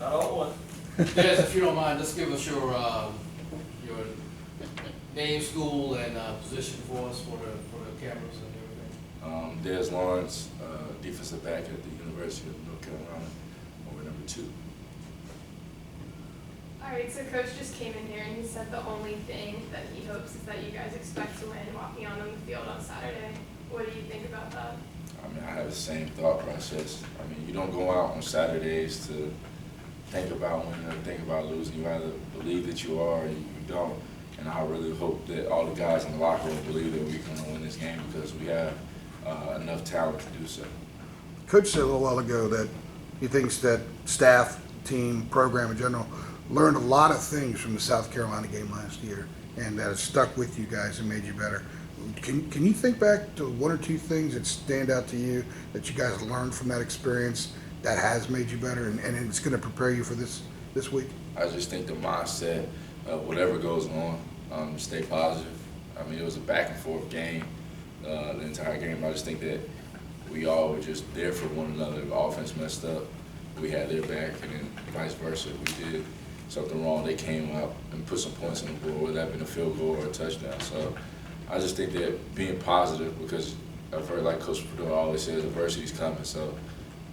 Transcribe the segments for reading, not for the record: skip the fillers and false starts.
Not all at once. Yes, if you don't mind, just give us your name, school, and position for us for the cameras and everything. There's Lawrence, defensive back at the University of North Carolina, over number 2. All right, so Coach just came in here and he said the only thing that he hopes is that you guys expect to win walking on the field on Saturday. What do you think about that? I mean, I have the same thought process. I mean, you don't go out on Saturdays to think about winning or think about losing. You either believe that you are or you don't. And I really hope that all the guys in the locker room believe that we're going to win this game because we have enough talent to do so. Coach said a little while ago that he thinks that staff, team, program in general learned a lot of things from the South Carolina game last year, and that has stuck with you guys and made you better. Can you think back to one or two things that stand out to you that you guys learned from that experience that has made you better and it's going to prepare you for this week? I just think the mindset of whatever goes on, stay positive. I mean, it was a back and forth game the entire game. I just think that we all were just there for one another. If the offense messed up, we had their back, and then vice versa. If we did something wrong, they came up and put some points on the board, whether that been a field goal or a touchdown. So I just think that being positive, because I've heard, like Coach Purdue always says, adversity's coming. So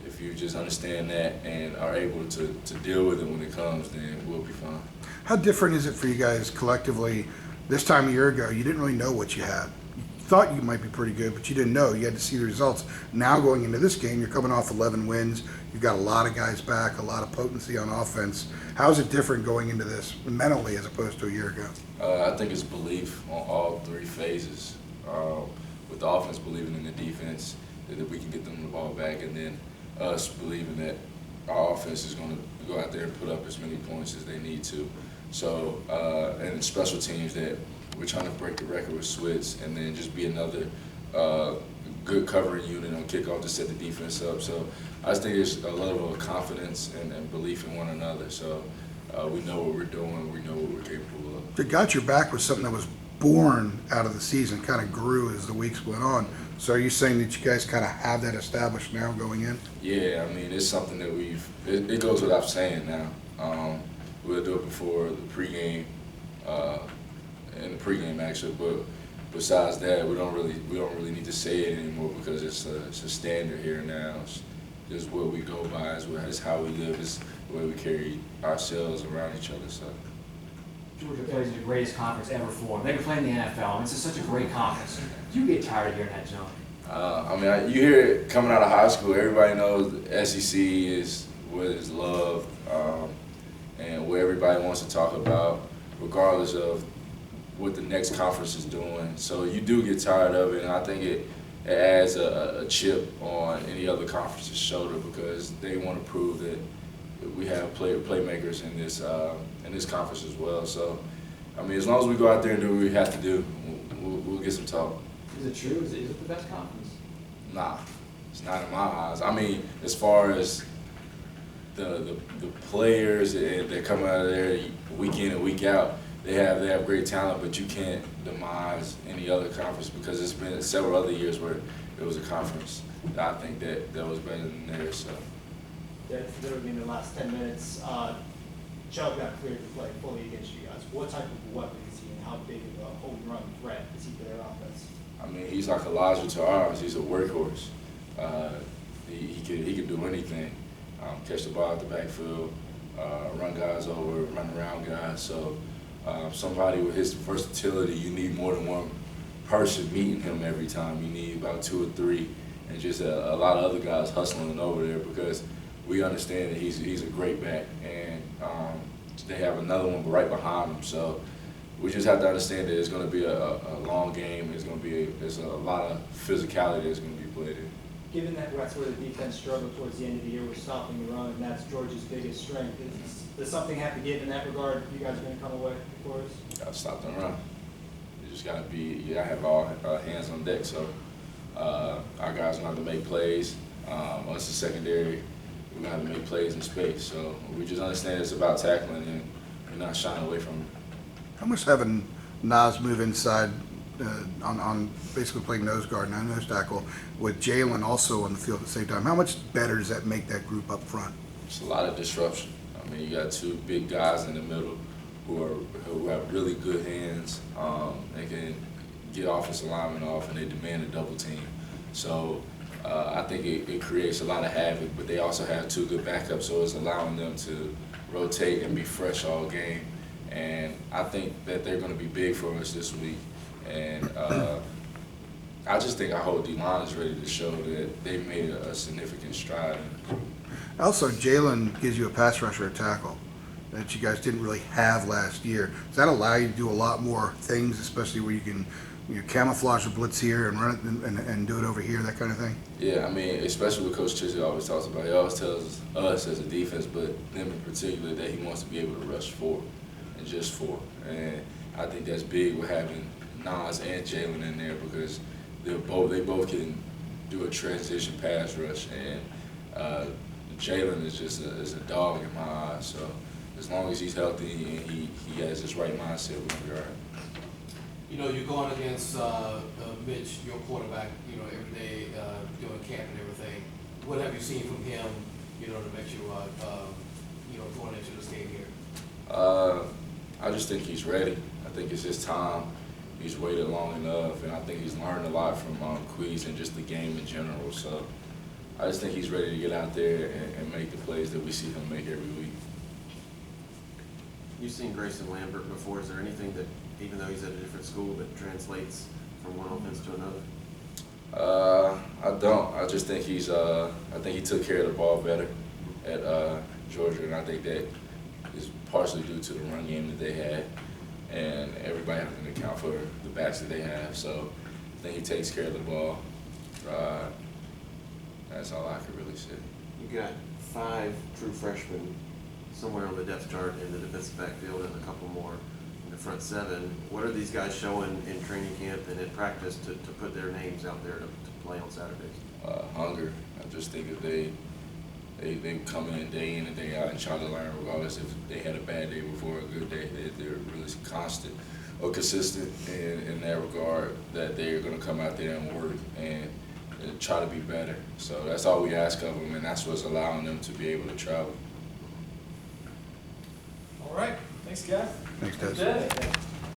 if you just understand that and are able to deal with it when it comes, then we'll be fine. How different is it for you guys collectively? This time a year ago, you didn't really know what you had. You thought you might be pretty good, but you didn't know. You had to see the results. Now going into this game, you're coming off 11 wins. You've got a lot of guys back, a lot of potency on offense. How is it different going into this mentally as opposed to a year ago? I think it's belief on all 3 phases. With the offense believing in the defense, that we can get them the ball back, and then us believing that our offense is going to go out there and put up as many points as they need to. So, and special teams, that we're trying to break the record with Switz and then just be another good covering unit on kickoff to set the defense up. So I just think there's a level of confidence and belief in one another. So we know what we're doing, we know what we're capable of. The got your back was something that was born out of the season, kind of grew as the weeks went on. So are you saying that you guys kind of have that established now going in? Yeah, I mean, it's something that it goes without saying now. We'll do it before the pregame, in the pregame actually, but besides that, we don't really need to say it anymore because it's a standard here now. It's just what we go by, it's how we live, it's the way we carry ourselves around each other. So. Georgia plays in the greatest conference ever for them. They can play in the NFL. I mean, it's just such a great conference. You get tired of hearing that junk. I mean, you hear it coming out of high school. Everybody knows the SEC is what is loved and what everybody wants to talk about, regardless of what the next conference is doing. So you do get tired of it, and I think it adds a chip on any other conference's shoulder because they want to prove that we have playmakers in this conference as well. So, I mean, as long as we go out there and do what we have to do, we'll get some talk. Is it true? Is it the best conference? Nah, it's not in my eyes. I mean, as far as the players that come out of there week in and week out, they have great talent, but you can't demise any other conference because there's been several other years where it was a conference that I think that was better than theirs. So. Literally in the last 10 minutes, Chubb got cleared to play fully against you guys. What type of weapon is he, and how big of a home run threat is he to their offense? I mean, he's like Elijah to ours. He's a workhorse. He can do anything. Catch the ball out the backfield, run guys over, run around guys. So somebody with his versatility, you need more than one person meeting him every time. You need about 2 or 3, and just a lot of other guys hustling over there because we understand that he's a great back, and they have another one right behind him. So we just have to understand that it's going to be a long game. There's a lot of physicality that's going to be played in. Given that that's where the defense struggled towards the end of the year with stopping the run, and that's Georgia's biggest strength, does something have to give in that regard? You guys are going to come away victorious? Got to stop the run. You just got to have all hands on deck. So our guys are going to have to make plays. Us the secondary, we're going to have to make plays in space. So we just understand it's about tackling and we're not shying away from it. How much having Nas move inside on basically playing nose guard and nose tackle with Jalen also on the field at the same time, how much better does that make that group up front? It's a lot of disruption. I I mean, you got two big guys in the middle who have really good hands. They can get offensive linemen off, and they demand a double team. So I think it creates a lot of havoc, but they also have two good backups, so it's allowing them to rotate and be fresh all game. And I think that they're going to be big for us this week. And I just think our whole D-line is ready to show that they've made a significant stride. Also, Jalen gives you a pass rusher at tackle that you guys didn't really have last year. Does that allow you to do a lot more things, especially where you can camouflage a blitz here and run it and do it over here, that kind of thing? Yeah, I mean, especially what Coach Chisholm always talks about. He always tells us as a defense, but them in particular, that he wants to be able to rush four and just four. And I think that's big with having Nas and Jalen in there, because they both can do a transition pass rush. And Jalen is just a dog in my eyes. So as long as he's healthy and he has his right mindset, we're gonna be all right. You know, you're going against Mitch, your quarterback, you know, every day doing camp and everything. What have you seen from him, you know, to make you, you know, going into this game here? I just think he's ready. I think it's his time. He's waited long enough, and I think he's learned a lot from Queez and just the game in general. So I just think he's ready to get out there and make the plays that we see him make every week. You've seen Grayson Lambert before. Is there anything that, even though he's at a different school, that translates from one offense to another? I don't. I just think I think he took care of the ball better at Georgia, and I think that is partially due to the run game that they had, and everybody having to account for the backs that they have. So I think he takes care of the ball. That's all I could really say. You got 5 true freshmen somewhere on the depth chart in the defensive backfield, and a couple more in the front 7. What are these guys showing in training camp and in practice to put their names out there to play on Saturdays? Hunger. I just think that they come in and day out and try to learn, regardless if they had a bad day before or a good day. They're really constant or consistent in that regard, that they're going to come out there and work and try to be better. So that's all we ask of them, and that's what's allowing them to be able to travel. All right, thanks, guys. Thanks, Des. Good day.